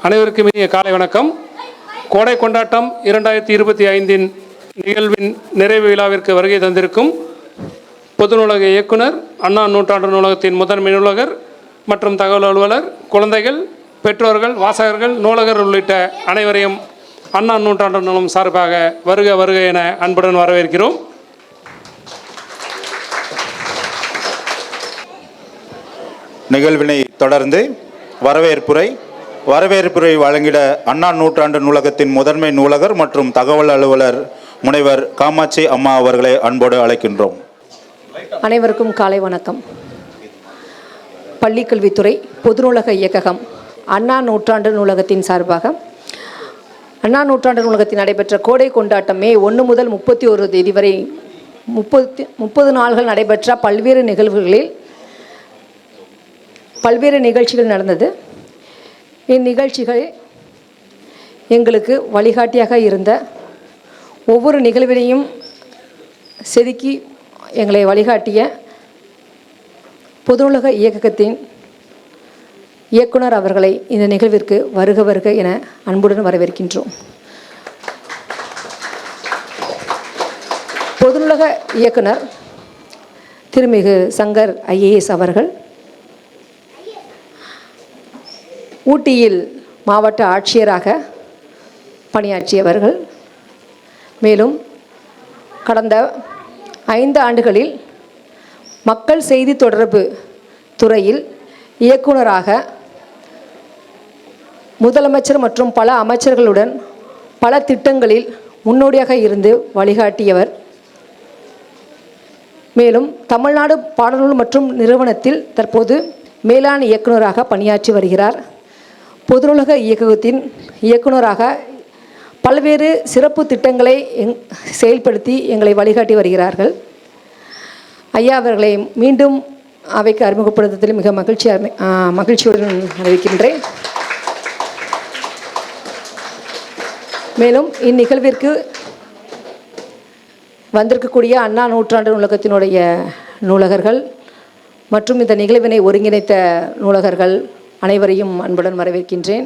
அனைவருக்கும் இனிய காலை வணக்கம். கோடை கொண்டாட்டம் 2025 நிகழ்வின் நிறைவு விழாவிற்கு வருகை தந்திருக்கும் பொது நூலக இயக்குனர், அண்ணா நூற்றாண்டு நூலகத்தின் முதன்மை நூலகர் மற்றும் தகவல் அலுவலர், குழந்தைகள், பெற்றோர்கள், வாசகர்கள், நூலகர் உள்ளிட்ட அனைவரையும் அண்ணா நூற்றாண்டு நூலகம் சார்பாக வருக வருக என அன்புடன் வரவேற்கிறோம். நிகழ்வினை தொடர்ந்து வரவேற்புரை வழங்கிட அண்ணா நூற்றாண்டு நூலகத்தின் முதன்மை நூலகர் மற்றும் தகவல் அலுவலர் முனைவர் காமாட்சி அம்மா அவர்களை அன்போடு அழைக்கின்றோம். அனைவருக்கும் காலை வணக்கம். பள்ளிக்கல்வித்துறை பொது நூலக இயக்ககம் அண்ணா நூற்றாண்டு நூலகத்தின் சார்பாக அண்ணா நூற்றாண்டு நூலகத்தில் நடைபெற்ற கோடை கொண்டாட்டம் மே 1 முதல் 31 தேதி வரை 30 நாள்கள் நடைபெற்ற பல்வேறு நிகழ்ச்சிகள் நடந்தது. இந்நிகழ்ச்சிகள் எங்களுக்கு வழிகாட்டியாக இருந்த, ஒவ்வொரு நிகழ்வினையும் செதுக்கி எங்களை வழிகாட்டிய பொது நூலக இயக்கத்தின் இயக்குனர் அவர்களை இந்த நிகழ்விற்கு வருக வருக என அன்புடன் வரவேற்கின்றோம். பொது நூலக இயக்குனர் திருமிகு சங்கர் IAS அவர்கள் ஊட்டியில் மாவட்ட ஆட்சியராக பணியாற்றியவர்கள். மேலும் கடந்த 5 ஆண்டுகளில் மக்கள் செய்தி தொடர்பு துறையில் இயக்குனராக முதலமைச்சர் மற்றும் பல அமைச்சர்களுடன் பல திட்டங்களில் முன்னோடியாக இருந்து வழிகாட்டியவர். மேலும் தமிழ்நாடு பாடநூல் மற்றும் நிறுவனத்தில் தற்போது மேலாண் இயக்குனராக பணியாற்றி வருகிறார். பொது நூலக இயக்கத்தின் இயக்குனராக பல்வேறு சிறப்பு திட்டங்களை செயல்படுத்தி எங்களை வழிகாட்டி வருகிறார்கள். ஐயா அவர்களை மீண்டும் அவைக்கு அறிமுகப்படுத்துவதில் மிக மகிழ்ச்சியுடன் அறிவிக்கின்றேன். மேலும் இந்நிகழ்விற்கு வந்திருக்கக்கூடிய அண்ணா நூற்றாண்டு நூலகத்தினுடைய நூலகர்கள் மற்றும் இந்த நிகழ்வினை ஒருங்கிணைத்த நூலகர்கள் அனைவரையும் அன்புடன் வரவேற்கின்றேன்.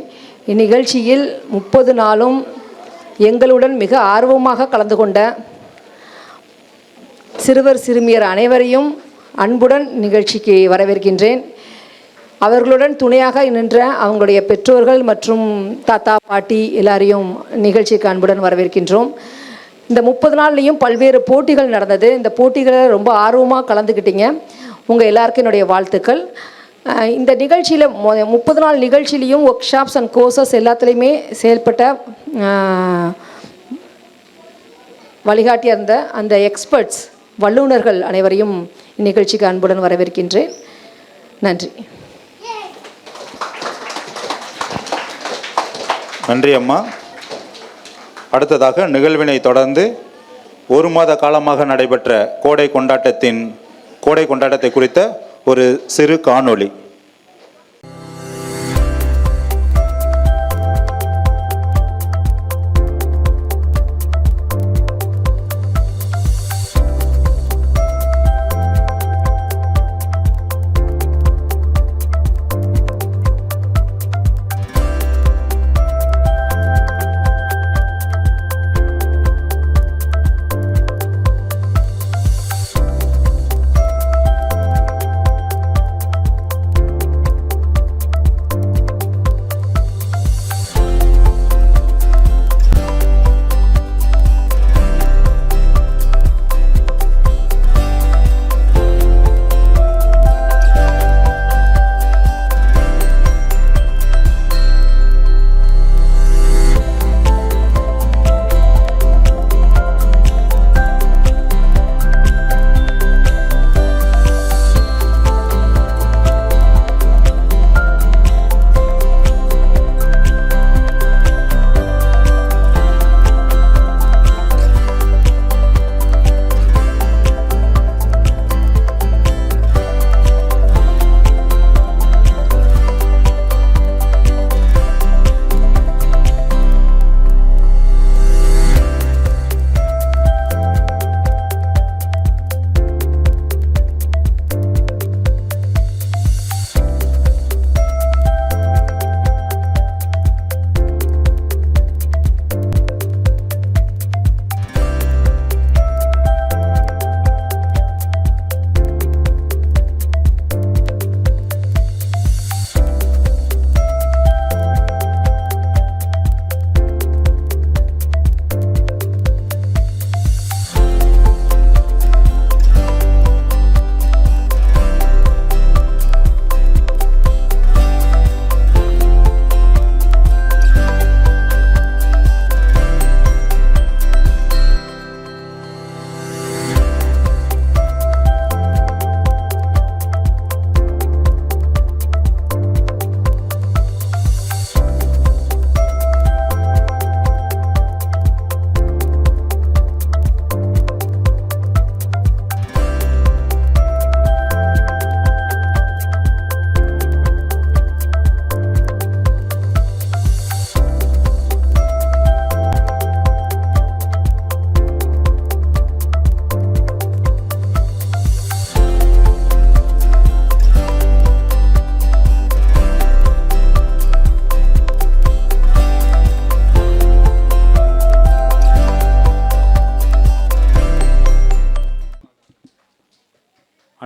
இந்நிகழ்ச்சியில் 30 நாளும் எங்களுடன் மிக ஆர்வமாக கலந்து கொண்ட சிறுவர் சிறுமியர் அனைவரையும் அன்புடன் நிகழ்ச்சிக்கு வரவேற்கின்றேன். அவர்களுடன் துணையாக நின்ற அவங்களுடைய பெற்றோர்கள் மற்றும் தாத்தா பாட்டி எல்லாரையும் நிகழ்ச்சிக்கு அன்புடன் வரவேற்கின்றோம். இந்த 30 நாள்லேயும் பல்வேறு போட்டிகள் நடந்தது. இந்த போட்டிகளை ரொம்ப ஆர்வமாக கலந்துக்கிட்டீங்க. உங்கள் எல்லாருக்கும் என்னுடைய வாழ்த்துக்கள். இந்த நிகழ்ச்சியில் 30 நாள் நிகழ்ச்சியிலையும் ஒர்க் ஷாப்ஸ் அண்ட் கோர்சஸ் எல்லாத்துலேயுமே செயல்பட்ட வழிகாட்டியாக இருந்த அந்த எக்ஸ்பர்ட்ஸ் வல்லுநர்கள் அனைவரையும் இந்நிகழ்ச்சிக்கு அன்புடன் வரவேற்கின்றேன். நன்றி. நன்றி அம்மா. அடுத்ததாக நிகழ்வினை தொடர்ந்து 1 மாத காலமாக நடைபெற்ற கோடை கொண்டாட்டத்தை குறித்த ஒரு சிறு காணொளி.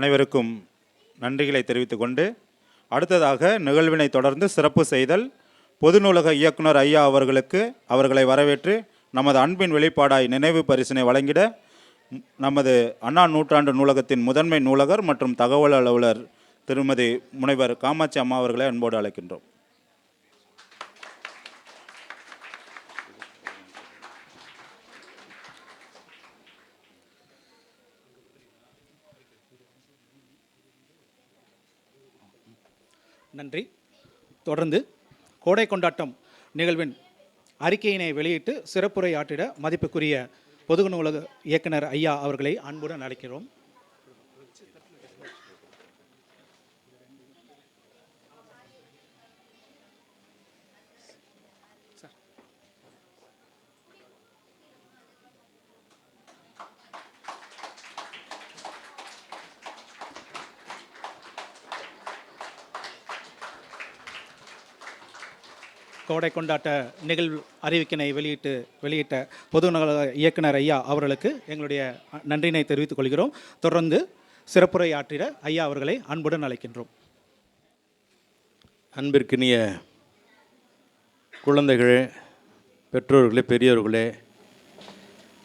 அனைவருக்கும் நன்றிகளை தெரிவித்துக் கொண்டு அடுத்ததாக நிகழ்வினை தொடர்ந்து சிறப்பு செய்தல் பொது நூலக இயக்குனர் ஐயா அவர்களுக்கு அவர்களை வரவேற்று நமது அன்பின் வெளிப்பாடாய் நினைவு பரிசினை வழங்கிட நமது அண்ணா நூற்றாண்டு நூலகத்தின் முதன்மை நூலகர் மற்றும் தகவல் அலுவலர் திருமதி முனைவர் காமாட்சி அம்மா அவர்களை அன்போடு அழைக்கின்றோம். நன்றி. தொடர்ந்து கோடை கொண்டாட்டம் நிகழ்வின் அறிக்கையினை வெளியிட்டு சிறப்புரை ஆற்றிட மதிப்புக்குரிய பொது நூலக இயக்குனர் ஐயா அவர்களை அன்புடன் அழைக்கிறோம். கோடை கொண்டாட்ட நிகழ்வு அறிவிக்கினை வெளியிட்ட பொது நூலக இயக்குனர் ஐயா அவர்களுக்கு எங்களுடைய நன்றியினை தெரிவித்துக் கொள்கிறோம். தொடர்ந்து சிறப்புரை ஆற்றிட ஐயா அவர்களை அன்புடன் அழைக்கின்றோம். அன்பிற்கினிய குழந்தைகளே, பெற்றோர்களே, பெரியோர்களே,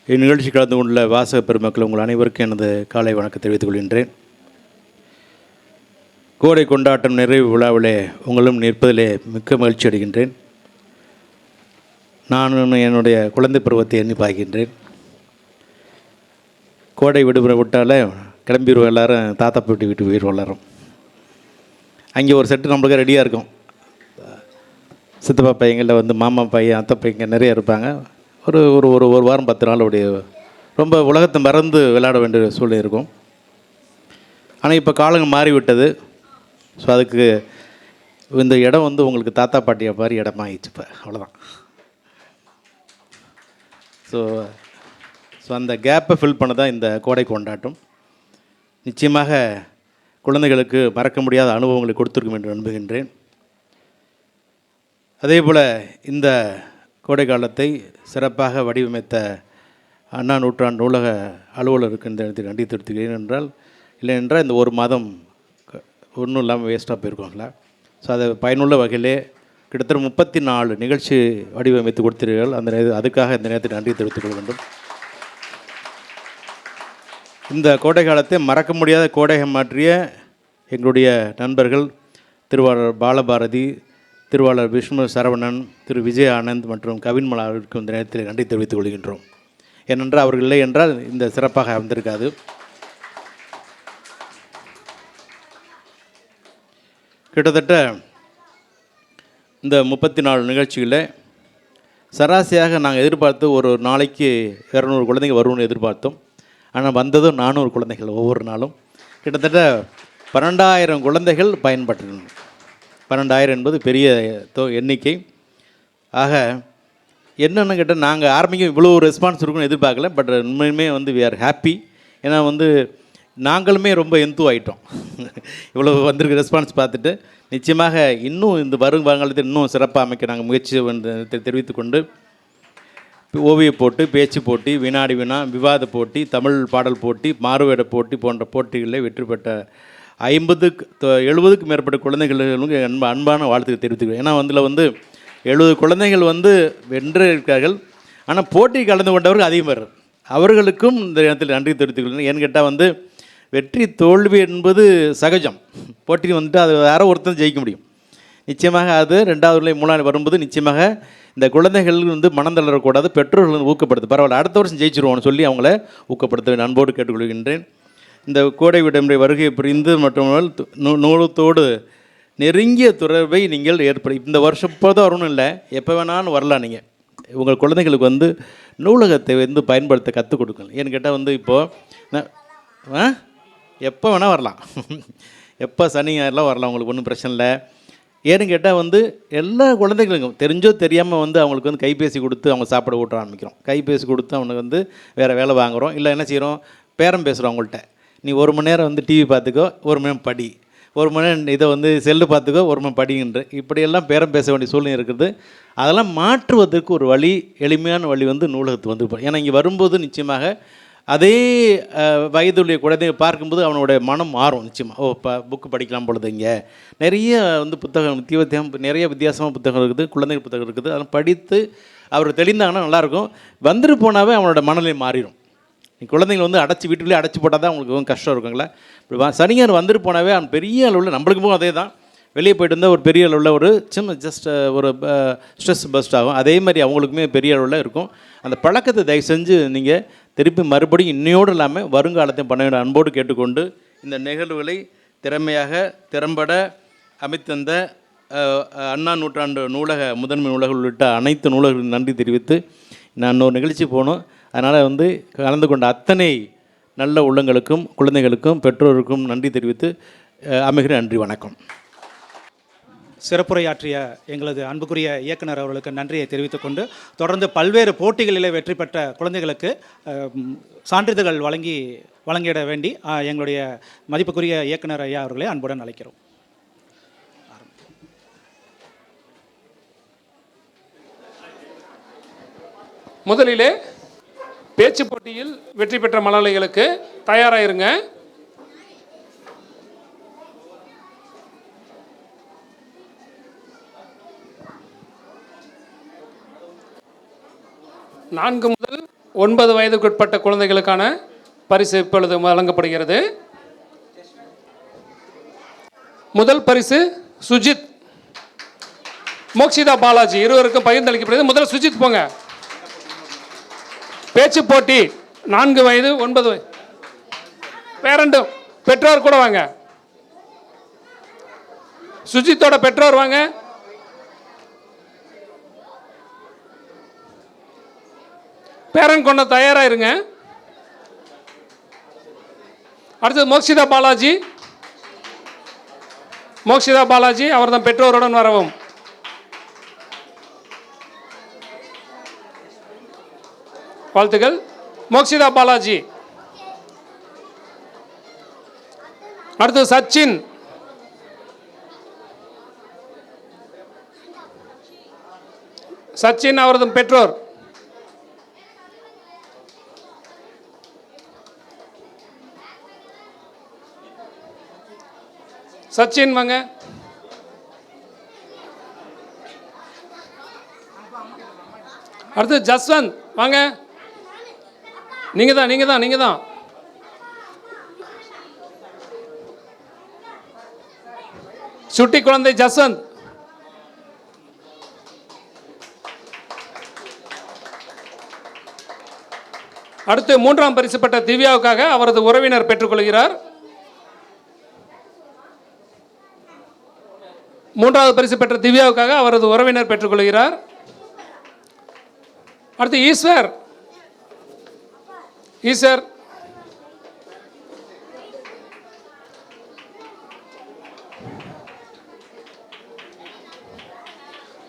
இந்நிகழ்ச்சி கலந்து கொண்டுள்ள வாசக பெருமக்கள் உங்கள் அனைவருக்கும் எனது காலை வணக்கம் தெரிவித்துக் கொள்கின்றேன். கோடை கொண்டாட்டம் நிறைவு விழாவிலே உங்களும் நிற்பதிலே மிக்க மகிழ்ச்சி அடைகின்றேன். நான் என்னுடைய குழந்தை பருவத்தை எண்ணி பார்க்கின்றேன். கோடை விடுமுறை விட்டாலே கிளம்பிடுவோம், எல்லோரும் தாத்தா பாட்டி வீட்டு போயிடுவோம். எல்லாரும் அங்கே ஒரு செட்டு நம்மளுக்கு ரெடியாக இருக்கும். சித்தப்பா பையங்களில் வந்து மாமா பையன், அத்தை பையங்க நிறைய இருப்பாங்க. ஒரு ஒரு ஒரு வாரம் 10 நாள் அப்படி ரொம்ப உலகத்தை மறந்து விளையாட வேண்டிய சூழ்நிலை இருக்கும். ஆனால் இப்போ காலங்கள் மாறிவிட்டது. ஸோ அதுக்கு இந்த இடம் வந்து உங்களுக்கு தாத்தா பாட்டியை மாதிரி இடமாகிடுச்சு. இப்போ அவ்வளோதான். ஸோ அந்த கேப்பை ஃபில் பண்ண தான் இந்த கோடை கொண்டாட்டம். நிச்சயமாக குழந்தைகளுக்கு மறக்க முடியாத அனுபவங்களை கொடுத்துருக்கும் என்று நம்புகின்றேன். அதே போல் இந்த கோடை காலத்தை சிறப்பாக வடிவமைத்த அண்ணா நூற்றாண்டு நூலக அலுவலருக்கு இந்த இடத்தில் நன்றி தெரிவித்துக்கிறேன். இல்லை என்றால் இந்த ஒரு மாதம் ஒன்றும் இல்லாமல் வேஸ்ட்டாக போயிருக்கோங்களா. ஸோ அதை பயனுள்ள வகையிலே கிட்டத்தட்ட 34 நிகழ்ச்சி வடிவமைத்து கொடுத்தீர்கள். அதுக்காக இந்த நேரத்தில் நன்றி தெரிவித்துக் கொள்ள வேண்டும். இந்த கோடை காலத்தை மறக்க முடியாத கோடையை மாற்றிய எங்களுடைய நண்பர்கள் திருவாளர் பாலபாரதி, திருவாளர் விஷ்ணு சரவணன், திரு விஜய் ஆனந்த் மற்றும் கவின்மலா அவர்களுக்கு இந்த நேரத்தில் நன்றி தெரிவித்துக் கொள்கின்றோம். ஏனென்றால் அவர்கள் இல்லை என்றால் இந்த சிறப்பாக வந்திருக்காது. கிட்டத்தட்ட இந்த 34 நிகழ்ச்சிகளில் சராசரியாக நாங்கள் எதிர்பார்த்து ஒரு நாளைக்கு 200 குழந்தைங்க வரும்னு எதிர்பார்த்தோம். ஆனால் வந்ததும் 400 குழந்தைகள் ஒவ்வொரு நாளும். கிட்டத்தட்ட 12,000 குழந்தைகள் பயன்பெற்றிருந்தோம். 12,000 என்பது பெரிய எண்ணிக்கை. ஆக என்னென்னு கேட்டால் நாங்கள் ஆரம்பிக்க இவ்வளோ ரெஸ்பான்ஸ் இருக்குன்னு எதிர்பார்க்கல. பட் உண்மையுமே வந்து வி ஆர் ஹாப்பி. ஏன்னா வந்து நாங்களுமே ரொம்ப ஆகிட்டோம். இவ்வளோ வந்திருக்க ரெஸ்பான்ஸ் பார்த்துட்டு நிச்சயமாக இன்னும் இந்த வரும் வருங்காலத்தில் இன்னும் சிறப்பாக அமைக்க நாங்கள் முயற்சி தெரிவித்து கொண்டு ஓவிய போட்டி, பேச்சு போட்டி, வினாடி வினா, விவாத போட்டி, தமிழ் பாடல் போட்டி, மாறுவேட போட்டி போன்ற போட்டிகளில் வெற்றி பெற்ற 50-70க்கும் மேற்பட்ட குழந்தைகளுக்கு அன்பான வாழ்த்துக்களை தெரிவித்துக்கிறேன். ஏன்னா அதில் வந்து 70 குழந்தைகள் வந்து வென்றிருக்கார்கள். ஆனால் போட்டி கலந்து கொண்டவர்கள் அதிகம் பேர். அவர்களுக்கும் இந்த இடத்தில் நன்றி தெரிவித்துக்கிறேன். ஏன்னு கேட்டால் வந்து வெற்றி தோல்வி என்பது சகஜம். போட்டி வந்துட்டு அது யாரோ ஒருத்தர் ஜெயிக்க முடியும். நிச்சயமாக அது 2வது 3வது வரும்போது நிச்சயமாக இந்த குழந்தைகள் வந்து மனம் தளரக்கூடாது. பெற்றோர்கள் வந்து ஊக்கப்படுத்து, பரவாயில்ல அடுத்த வருஷம் ஜெயிச்சிருவோம்னு சொல்லி அவங்கள ஊக்கப்படுத்த அன்போடு கேட்டுக்கொள்கின்றேன். இந்த கோடை விடுமுறை வருகை புரிந்து மற்றும் நூலகத்தோடு நெருங்கிய தொடர்பை நீங்கள் இந்த வருஷம் இப்போ தான் வரணும் இல்லை, எப்போ வேணாலும் வரலாம். நீங்கள் உங்கள் குழந்தைகளுக்கு வந்து நூலகத்தை வந்து பயன்படுத்த கற்றுக் கொடுக்கணும். ஏன்னு கேட்டால் வந்து இப்போது எப்போ வேணால் வரலாம். எப்போ சனி ஞாயிறுலாம் வரலாம், உங்களுக்கு ஒன்றும் பிரச்சனை இல்லை. ஏன்னு கேட்டால் வந்து எல்லா குழந்தைகளுக்கும் தெரிஞ்சோ தெரியாமல் வந்து அவங்களுக்கு வந்து கைபேசி கொடுத்து அவங்க சாப்பிட ஊட்ட ஆரம்பிக்கிறோம். கைபேசி கொடுத்து அவனுக்கு வந்து வேறு வேலை வாங்குகிறோம். இல்லை என்ன செய்கிறோம், பேரம் பேசுகிறோம் அவங்கள்ட்ட. நீ 1 மணி நேரம் வந்து டிவி பார்த்துக்கோ, 1 மணி நேரம் படி, 1 மணி நேரம் இதை வந்து செல்லு பார்த்துக்கோ, 1 மணி படிங்கின்ற இப்படியெல்லாம் பேரம் பேச வேண்டிய சூழ்நிலை இருக்குது. அதெல்லாம் மாற்றுவதற்கு ஒரு வழி, எளிமையான வழி வந்து நூலகத்துக்கு வந்து. ஏன்னா இங்கே வரும்போது நிச்சயமாக அதே வயதுடைய குழந்தைங்க பார்க்கும்போது அவனோட மனம் மாறும் நிச்சயமாக. ஓ இப்போ புக்கு படிக்கலாம் பொழுது இங்கே நிறைய வந்து புத்தகம் நிறைய வித்தியாசமான புத்தகம் இருக்குது, குழந்தைகள் புத்தகம் இருக்குது. அதெல்லாம் படித்து அவர் தெளிந்தாங்கன்னா நல்லாயிருக்கும். வந்துட்டு போனாவே அவனோட மனநிலை மாறிடும். குழந்தைங்க வந்து வீட்டுக்குள்ளேயே அடைச்சி போட்டால் தான் அவங்களுக்கு கஷ்டம் இருக்குங்களா. இப்படி சனியார் வந்துட்டு போனாவே அவன் பெரிய அளவில், நம்மளுக்கும் அதே தான், வெளியே போய்ட்டு இருந்தால் ஒரு பெரிய அளவில் ஒரு ஜஸ்ட் ஒரு ஸ்ட்ரெஸ் பஸ்ட் ஆகும். அதே மாதிரி அவங்களுக்குமே பெரிய அளவில் இருக்கும். அந்த பழக்கத்தை தயவு செஞ்சு நீங்கள் திருப்பி மறுபடியும் இன்னையோடு இல்லாமல் வருங்காலத்தையும் பண்ண வேண்டிய அன்போடு கேட்டுக்கொண்டு இந்த நிகழ்வுகளை திறம்பட அமைத்தந்த அண்ணா நூற்றாண்டு நூலக முதன்மை நூலகம் உள்ளிட்ட அனைத்து நூலகர்களுக்கும் நன்றி தெரிவித்து நான் இன்னொரு நிகழ்ச்சி போகணும். அதனால் வந்து கலந்து கொண்ட அத்தனை நல்ல உள்ளங்களுக்கும் குழந்தைகளுக்கும் பெற்றோருக்கும் நன்றி தெரிவித்து அமைகிறேன். நன்றி, வணக்கம். சிறப்புரையாற்றிய எங்களது அன்புக்குரிய இயக்குனர் அவர்களுக்கு நன்றியை தெரிவித்துக்கொண்டு தொடர்ந்து பல்வேறு போட்டிகளிலே வெற்றி பெற்ற குழந்தைகளுக்கு சான்றிதழ்கள் வழங்கிட வேண்டி எங்களுடைய மதிப்புக்குரிய இயக்குனர் ஐயா அவர்களை அன்புடன் அழைக்கிறோம். முதலிலே பேச்சு போட்டியில் வெற்றி பெற்ற மழலைகளுக்கு தயாராயிருங்க. நான்கு முதல் 9 வயதுக்குட்பட்ட குழந்தைகளுக்கான பரிசு இப்பொழுது வழங்கப்படுகிறது. முதல் பரிசு சுஜித், மோக்ஷிதா பாலாஜி இருவருக்கும் பகிர்ந்தளிக்கப்படுகிறது. முதல்ல சுஜித் போங்க. பேச்சு போட்டி 4 வயது 9 வயது பேரண்டும் பெற்றோர் கூட வாங்க. சுஜித்தோட பெற்றோர் வாங்க. பேரன் கொண்ட தயாரா இருங்க. அடுத்தது மோக்ஷிதா பாலாஜி அவர்தான் பெற்றோருடன் வரவும். வாழ்த்துக்கள். மோக்ஷிதா பாலாஜி. அடுத்தது சச்சின் அவரது பெற்றோர். சச்சின் வாங்க. அடுத்து ஜஸ்வந்த் வாங்க. நீங்க தான் சுட்டி குழந்தை ஜஸ்வந்த். அடுத்து 3ஆம் பரிசு பெற்ற திவ்யாவுக்காக அவரது உறவினர் பெற்றுக்கொள்கிறார். 3வது பரிசு பெற்ற திவ்யாவுக்காக அவரது உறவினர் பெற்றுக்கொள்கிறார். அடுத்து ஈஸ்வர்.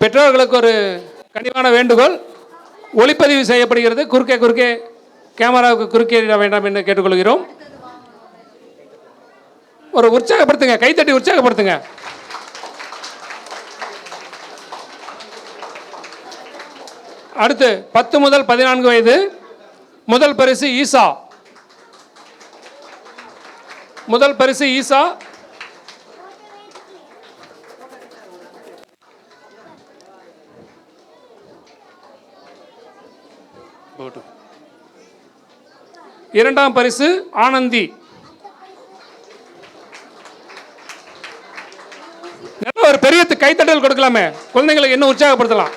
பெற்றோர்களுக்கு ஒரு கனிவான வேண்டுகோள், ஒளிப்பதிவு செய்யப்படுகிறது. குறுக்கே கேமராவுக்கு குறுக்கே வேண்டாம் என்று கேட்டுக்கொள்கிறோம். ஒரு உற்சாகப்படுத்துங்க, கைத்தட்டி உற்சாகப்படுத்துங்க. அடுத்து 10 முதல் 14 வயது முதல் பரிசு ஈசா. இரண்டாம் பரிசு ஆனந்தி. ஒரு பெரிய கைத்தட்டல் கொடுக்கலாமே, குழந்தைங்களுக்கு இன்னும் உற்சாகப்படுத்தலாம்.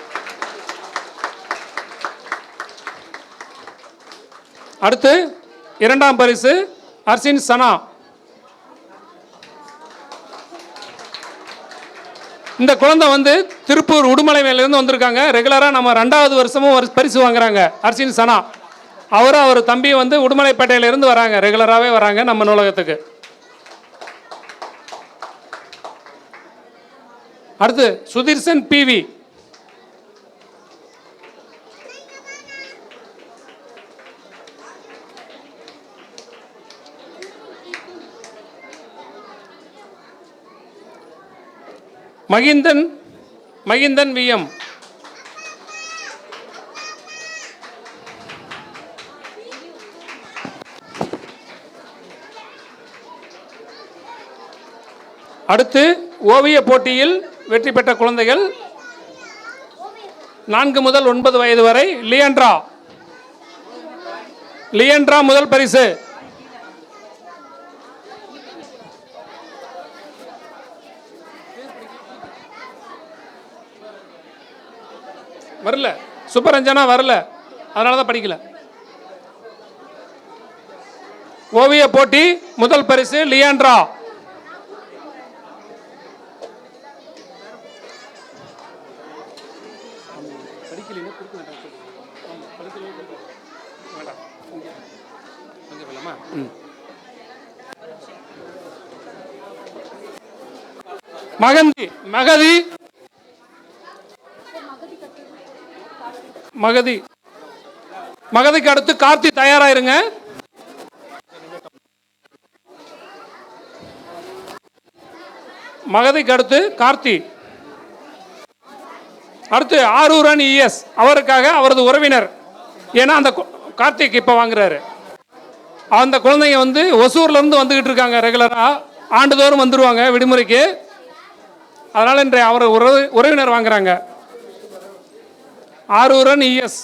அடுத்து 2ஆம் பரிசு அர்சின் சனா. இந்த குழந்தை வந்து திருப்பூர் உடுமலையிலிருந்து வந்திருக்காங்க. ரெகுலராக நம்ம 2வது வருஷமும் பரிசு வாங்குறாங்க. அர்சின் சனா அவர் தம்பி வந்து உடுமலைப்பேட்டையிலிருந்து வராங்க, ரெகுலராகவே வராங்க நம்ம நூலகத்துக்கு. அடுத்து சுதீர்சன் பிவி. மகிந்தன் விஎம். அடுத்து ஓவிய போட்டியில் வெற்றி பெற்ற குழந்தைகள் 4 முதல் 9 வயது வரை லியன்ட்ரா முதல் பரிசு. வரல, சுப்பரஞ்சனா வரல, அதனால தான் படிக்கல. ஓவிய போட்டி முதல் பரிசு லியாண்ட்ரா. மகதிக்கு அடுத்து கார்த்தி தயாராயிருங்க. மகதிக்கு அடுத்து கார்த்தி. அடுத்து ஆரூரன் ES அவருக்காக அவரது உறவினர், ஏன்னா அந்த கார்த்திக் இப்போ வாங்குறாரு. அந்த குழந்தைங்க வந்து ஒசூர்லேருந்து வந்துக்கிட்டு இருக்காங்க, ரெகுலராக ஆண்டுதோறும் வந்துடுவாங்க விடுமுறைக்கு. அதனால் இன்றைய அவர் உறவினர் வாங்குறாங்க. ஆரூரன் ES.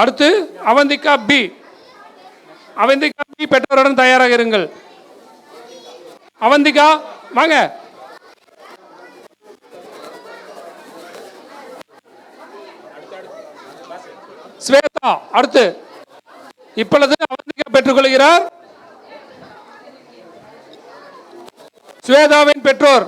அடுத்து அவந்திகா B. அவந்திகா B பெற்றோருடன் தயாராக இருங்கள். அவந்திகா வாங்க. ஸ்வேதா அடுத்து. இப்பொழுது அவந்திகா பெற்றுக்கொள்கிறார். ஸ்வேதாவின் பெற்றோர்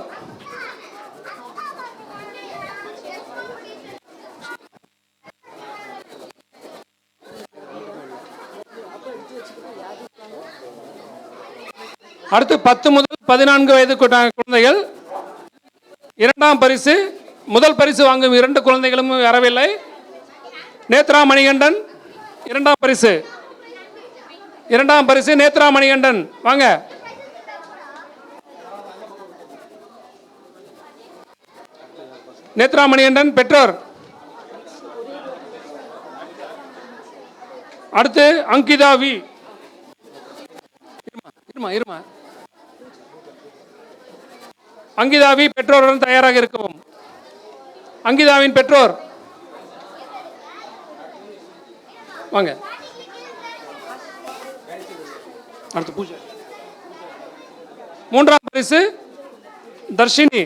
அடுத்து 10 முதல் 14 வயது குழந்தைகள். இரண்டாம் பரிசு, முதல் பரிசு வாங்கும் 2 குழந்தைகளும் வரவில்லை. நேத்ரா மணிகண்டன் இரண்டாம் பரிசு. நேத்ரா மணிகண்டன் வாங்க. நேத்ரா மணிகண்டன் பெற்றோர். அடுத்து அங்கிதா V. இருமா அங்கிதாவி பெற்றோருடன் தயாராக இருக்கவும். அங்கிதாவின் பெற்றோர் வாங்க. அடுத்து பூஜை. மூன்றாம் பரிசு தர்ஷினி.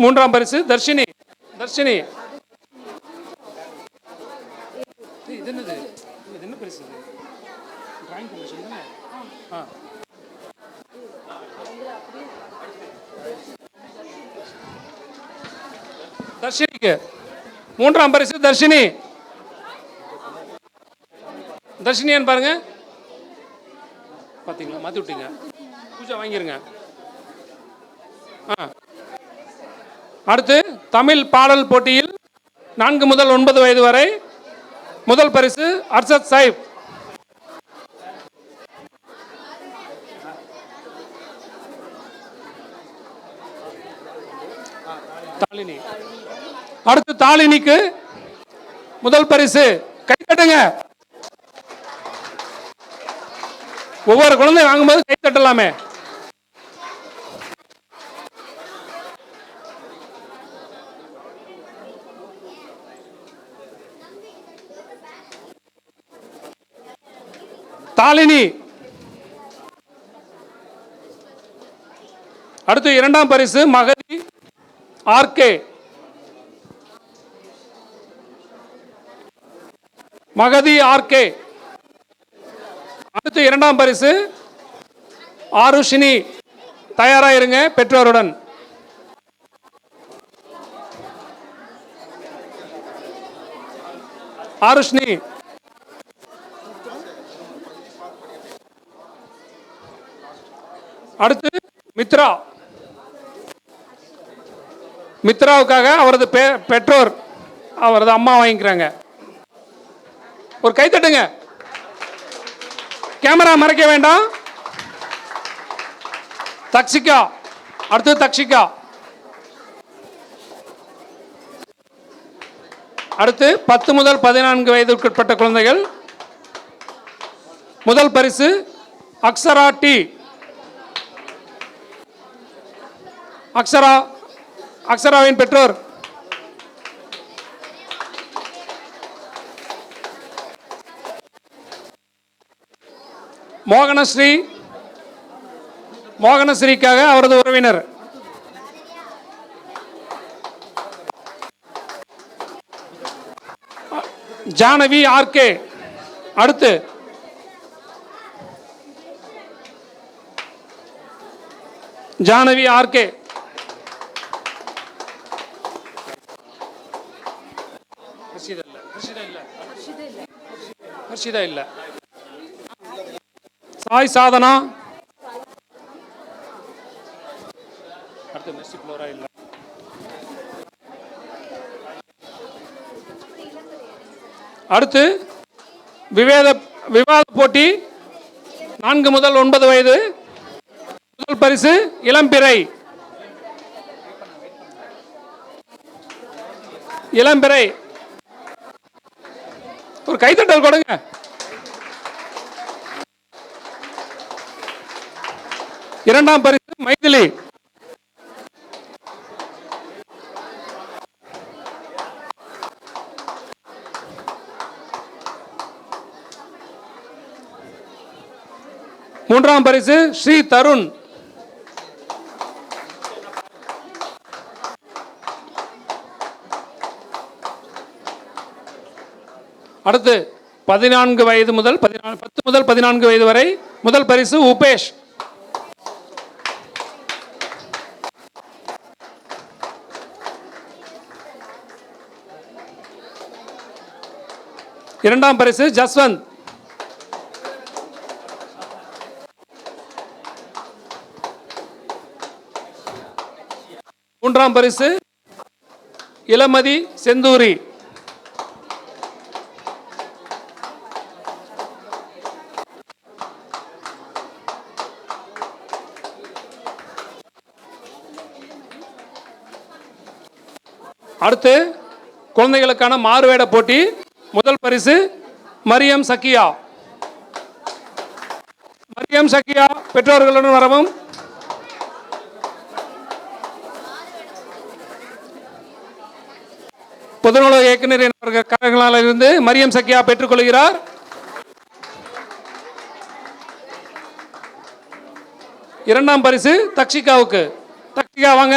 மூன்றாம் பரிசு தர்ஷினி. இது என்ன பரிசு? டிராயிங் காம்படிஷன் தானே? தர்ஷினிக்கு மூன்றாம் பரிசு தர்ஷினி. தர்ஷினியான்னு பாருங்க. பாத்தீங்களா, மாத்தி விட்டீங்க. பூஜா வாங்கிருங்க. அடுத்து தமிழ் பாடல் போட்டியில் 4 முதல் 9 வயது வரை முதல் பரிசு அர்ஷத் சாஹிப். தாளினி. அடுத்து தாளினிக்கு முதல் பரிசு. கை தட்டுங்க. ஒவ்வொரு குழந்தை வாங்கும்போது கை தட்டலாமே. தாளினி. அடுத்து இரண்டாம் பரிசு மகதி RK. அடுத்து இரண்டாம் பரிசு ஆருஷினி. தயாராயிருங்க பெற்றோருடன். ஆருஷினி. அடுத்து மித்ரா. மித்ராவுக்காக அவரது பெற்றோர், அவரது அம்மா வாங்கிக்கிறாங்க. ஒரு கை தட்டுங்க. கேமரா மறைக்க வேண்டாம். தக்ஷிகா. அடுத்து தக்ஷிகா. அடுத்து 10 முதல் 14 வயதிற்குட்பட்ட குழந்தைகள். முதல் பரிசு அக்ஷரா டி. அக்ஷராவின் பெற்றோர் மோகனஸ்ரீக்காக அவரது உறவினர். ஜானவி ஆர்கே. அடுத்து ஜானவி ஆர்கே. ஹர்ஷிதா இல்ல. சாய் சாதனா. அடுத்து மெர்சி ஃப்ளோரா இல்ல. அடுத்து விவாத போட்டி 4 முதல் 9 வயது. முதல் பரிசு இளம்பிறை. ஒரு கைத்தட்டல் கொடுங்க. இரண்டாம் பரிசு மைதிலி. மூன்றாம் பரிசு ஸ்ரீ தருண். அடுத்து 14 வயது முதல் 10 முதல் 14 வயது வரை. முதல் பரிசு உபேஷ். இரண்டாம் பரிசு ஜஸ்வந்த். மூன்றாம் பரிசு இளமதி செந்தூரி. அடுத்து குழந்தைகளுக்கான மாறுவேட போட்டி. முதல் பரிசு மரியம் சக்கியா. பெற்றோர்களுடன் வரவும். பொதுநல இயக்குநர் அவர்கள் இருந்து மரியம் சக்கியா பெற்றுக்கொள்கிறார். இரண்டாம் பரிசு தக்ஷிகாவுக்கு. தக்ஷிகா வாங்க.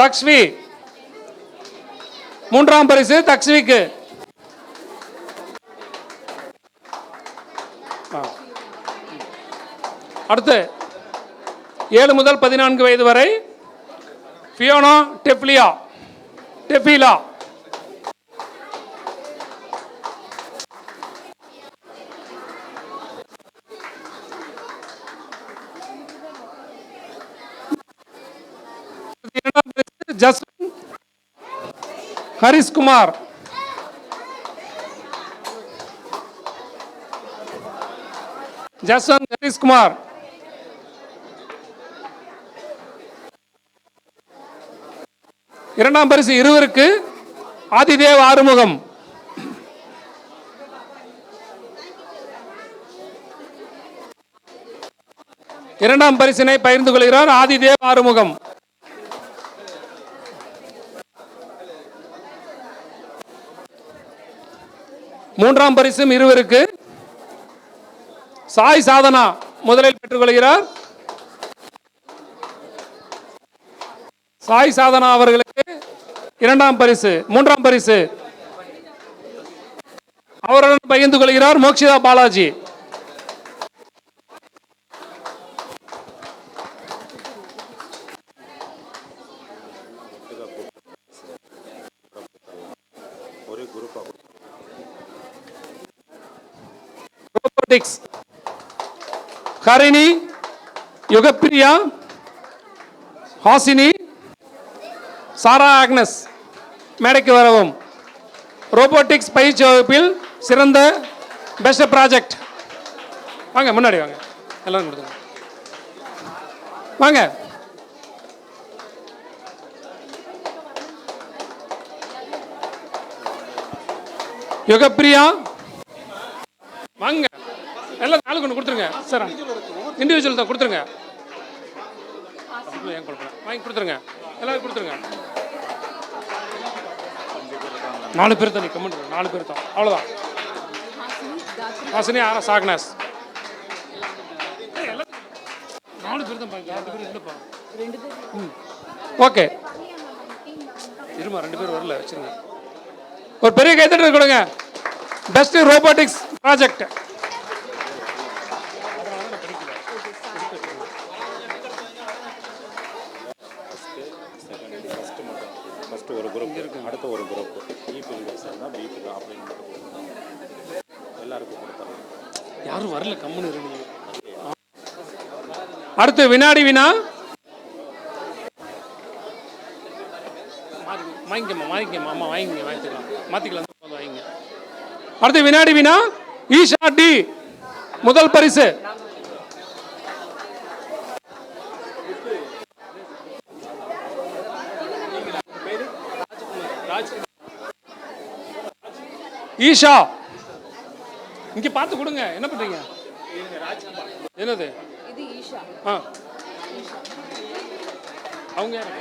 தக்ஷ்வி. மூன்றாம் பரிசு தக்ஷ்விக்கு. அடுத்து 7 முதல் 14 வயது வரை ஃபியோனா டெஃபிலா. ஜஸ்வந்த் ஹரிஸ்குமார். இரண்டாம் பரிசு இருவருக்கு. ஆதிதேவ் ஆறுமுகம். இரண்டாம் பரிசினை பகிர்ந்து கொள்கிறார் ஆதிதேவ் ஆறுமுகம். மூன்றாம் பரிசும் இருவருக்கு. சாய் சாதனா முதலில் பெற்றுக்கொள்கிறார். சாய் சாதனா அவர்களுக்கு இரண்டாம் பரிசு. மூன்றாம் பரிசு அவருடன் பகிர்ந்து கொள்கிறார் மோக்ஷிதா பாலாஜி. ஹரிணி, யுகப்பிரியா, ஹாசினி, சாரா ஆக்னஸ் மேடைக்கு வரவும். ரோபோட்டிக்ஸ் பயிற்சி வகுப்பில் சிறந்த பெஸ்ட் ப்ராஜெக்ட் வாங்க முன்னாடி வாங்க, எல்லாரும் கொடுத்துங்க வாங்க. யுகப்பிரியா வாங்க, எல்லாம் நாலு கொண்டு கொடுத்துருங்க சார். இண்டிவிஜுவல் தான் கொடுத்துருங்க, ஏன் கொடுப்பேன் வாங்கி கொடுத்துருங்க, எல்லாரும் கொடுத்துருங்க. 4 பேர் தான், நீ கமெண்ட் 4 பேர் தான், அவ்வளோதான். ஹாசினி ஆரா சாக்னாஸ் 4 பேர் தான் பாருங்க, 2 பேர் இல்லைப்பா. ஓகே இருமா, 2 பேர் வரல, வச்சுருங்க. ஒரு பெரிய கைத்தட்டல் கொடுங்க. Best robotics project. ஒரு குரூப் இருக்கு, அடுத்த ஒரு குரூப் எல்லாருக்கும் கொடுத்தாங்க. யாரும் வரல, கம்முன்னு இருங்க. அடுத்து வினாடி வினா. வாங்கிக்கம்மா, அம்மா வாங்கிக்கலாம், மாற்றிக்கலாம், வாங்கிங்க. அடுத்து வினாடி வினா. ஈஷா டி முதல் பரிசு. ஈஷா இங்க பார்த்து கொடுங்க, என்ன பண்றீங்க? என்னது இது ஈஷா. அவங்க யாரு?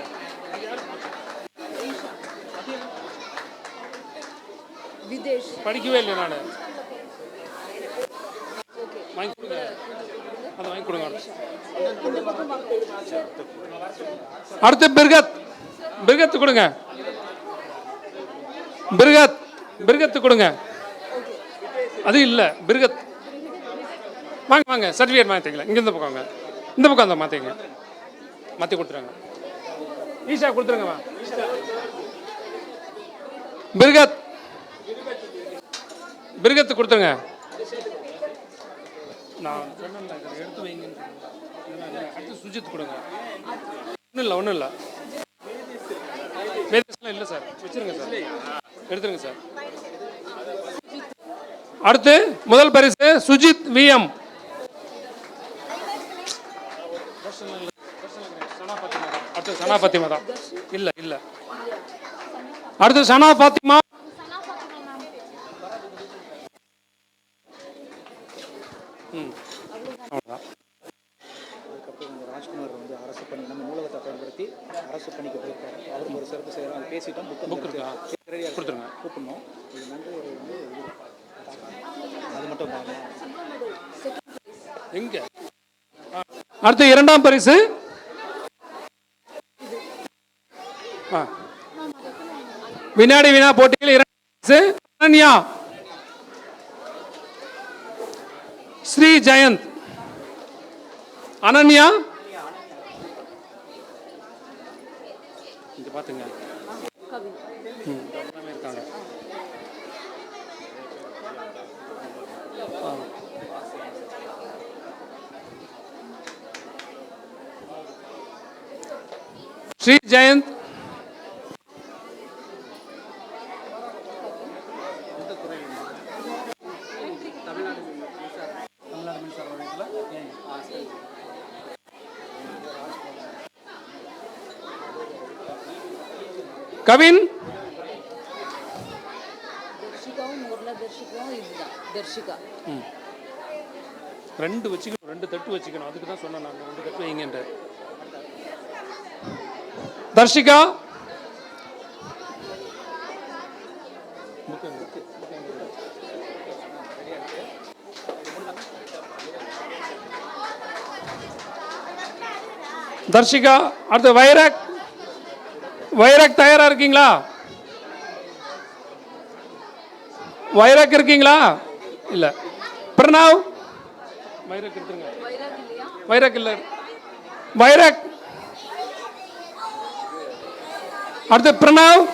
விதேஷ். படிக்கவே இல்லை நான். வாங்கி கொடுங்க, அதை வாங்கி கொடுங்க. அடுத்து பிர்கத், பிர்கத்து கொடுங்க. பிர்கத்து கொடுங்க. அது இல்லை, பிர்கத் வாங்க வாங்க, சர்டிஃபிகேட் மாற்றிக்கலாம். இங்கே இந்த பக்கம் வாங்க, இந்த பக்கம் அந்த மாற்றிங்க, மாற்றி கொடுத்துருங்க. ஈஷா கொடுத்துருங்கம்மா. பிர்கத்து கொடுத்துருங்க. நான் எடுத்து வைங்க. அடுத்து சுஜித் கொடுங்க. ஒன்றும் இல்லை வேதஸ்லாம் இல்லை சார், வச்சுருங்க சார், எடுத்துருங்க சார். அடுத்து முதல் பரிசு சுஜித் விஎம். அடுத்து சனா பாத்திமா தான். இல்லை அடுத்து சனா பாத்திமா. அவ்வளோதான். அதுக்கப்புறம் ராஜ்குமார் வந்து அரசு பணி நம்ம நூலகத்தை பயன்படுத்தி அரசு பணிக்கு போயிருக்காரு. அவருக்கு ஒரு சிறப்பு செய்கிறோம், அது பேசிட்டோம். புக் இருக்கா, கொடுத்துருங்க, கூப்பிடணும். இது நன்றி ஒரு வந்து அது மட்டும் எங்க. அடுத்து இரண்டாம் பரிசு வினாடி வினா போட்டியில் இரண்டாம் பரிசு அனன்யா ஸ்ரீ ஜெயந்த். அனன்யா இங்க பாத்துங்க இருக்காங்க. ஸ்ரீ ஜெயந்த் கவின் ரெண்டு வச்சுக்கணும், 2 தட்டு வச்சுக்கணும். அதுக்கு தான் சொன்னேன் நான், 2 தட்டு வைங்கன்ற. தர்ஷிகா தர்ஷிகா. அடுத்து வைரக் தயாரா இருக்கீங்களா? வைரக் இருக்கீங்களா? இல்ல. பிரணவ் வைரக் எடுத்துருங்க. வைரக் இல்ல, வைரக். அடுத்து பிரணவ்.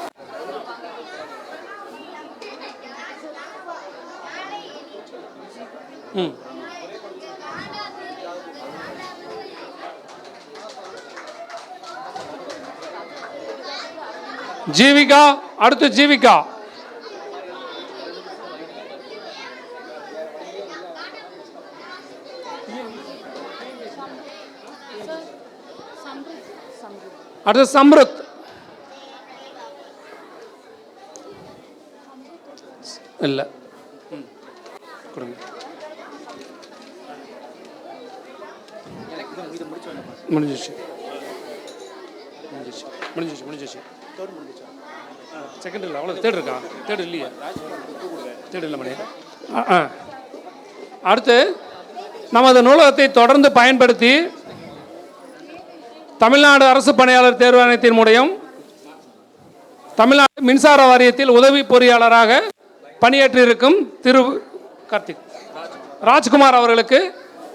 ஜீவிகா. அடுத்து ஜீவிகா. அடுத்து சம்ருத். இல்லை கொடுங்க. முடிஞ்சிச்சு முடிஞ்சிச்சு முடிஞ்சிச்சு முடிஞ்சிச்சு. செகண்ட் இல்லை, அவ்வளோ. தேர்ட் இருக்கா? தேர்ட் இல்லையா? தேர்ட் இல்லை மணி. அடுத்து நமது நூலகத்தை தொடர்ந்து பயன்படுத்தி தமிழ்நாடு அரசு பணியாளர் தேர்வாணையத்தின் மூலம் தமிழ்நாடு மின்சார வாரியத்தில் உதவி பொறியாளராக பணியாற்றியிருக்கும் திரு கார்த்திக் ராஜ்குமார் அவர்களுக்கு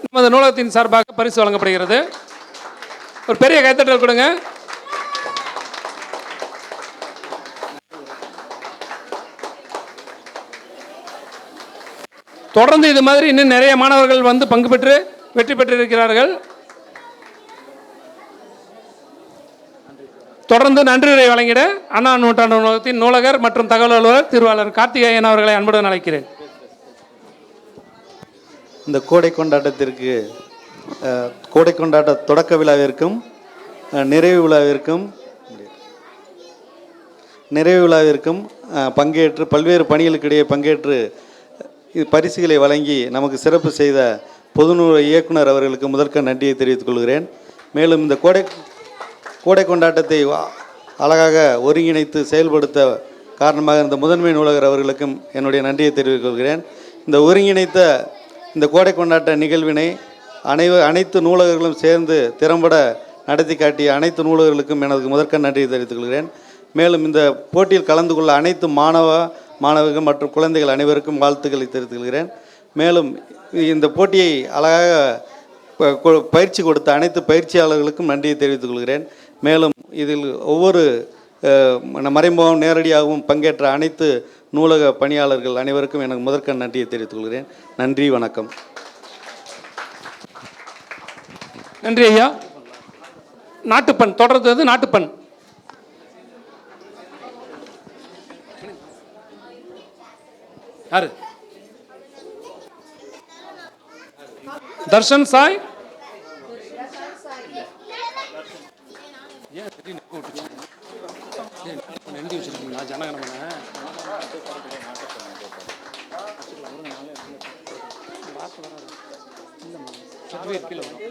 நமது நூலகத்தின் சார்பாக பரிசு வழங்கப்படுகிறது. ஒரு பெரிய கைத்தட்டல் கொடுங்க. தொடர்ந்து இது மாதிரி இன்னும் நிறைய மாணவர்கள் வந்து பங்கு பெற்று வெற்றி பெற்றிருக்கிறார்கள். தொடர்ந்து நன்றியுரை வழங்கிட அண்ணா நூற்றாண்டு நூலகத்தின் நூலகர் மற்றும் தகவல் அலுவலர் திருவாளர் கார்த்திகேயன் அவர்களை அன்புடன் அழைக்கிறேன். இந்த கோடை கொண்டாட்டத்திற்கு கோடை கொண்டாட்ட தொடக்க விழாவிற்கும் நிறைவு விழாவிற்கும் பங்கேற்று பல்வேறு பணிகளுக்கிடையே பங்கேற்று பரிசுகளை வழங்கி நமக்கு சிறப்பு செய்த பொதுநூல இயக்குனர் அவர்களுக்கு முதற்க நன்றியை தெரிவித்துக் கொள்கிறேன். மேலும் இந்த கோடை கொண்டாட்டத்தை அழகாக ஒருங்கிணைத்து செயல்படுத்த காரணமாக இருந்த முதன்மை நூலகர் அவர்களுக்கும் என்னுடைய நன்றியை தெரிவித்துக் கொள்கிறேன். இந்த ஒருங்கிணைத்த இந்த கோடை கொண்டாட்ட நிகழ்வினை அனைத்து நூலகர்களும் சேர்ந்து திறம்பட நடத்தி காட்டிய அனைத்து நூலகர்களுக்கும் எனது முதற்க நன்றியை தெரிவித்துக் கொள்கிறேன். மேலும் இந்த போட்டியில் கலந்து கொள்ள அனைத்து மாணவர்கள் மற்றும் குழந்தைகள் அனைவருக்கும் வாழ்த்துக்களை தெரிவித்துக் கொள்கிறேன். மேலும் இந்த போட்டியை அழகாக பயிற்சி கொடுத்த அனைத்து பயிற்சியாளர்களுக்கும் நன்றியை தெரிவித்துக் கொள்கிறேன். மேலும் இதில் ஒவ்வொரு மறைமுகம் நேரடியாகவும் பங்கேற்ற அனைத்து நூலக பணியாளர்கள் அனைவருக்கும் எனக்கு முதற்க நன்றியை தெரிவித்துக் கொள்கிறேன். நன்றி, வணக்கம். நன்றி ஐயா. நாட்டுப்பண் தொடர்ந்தது. நாட்டுப்பண் யாரு? தர்ஷன் சாய். எழுதி வச்சிருக்கீங்களா ஜனகணமன? சர்டிஃபிகேட் கீழே வரும்.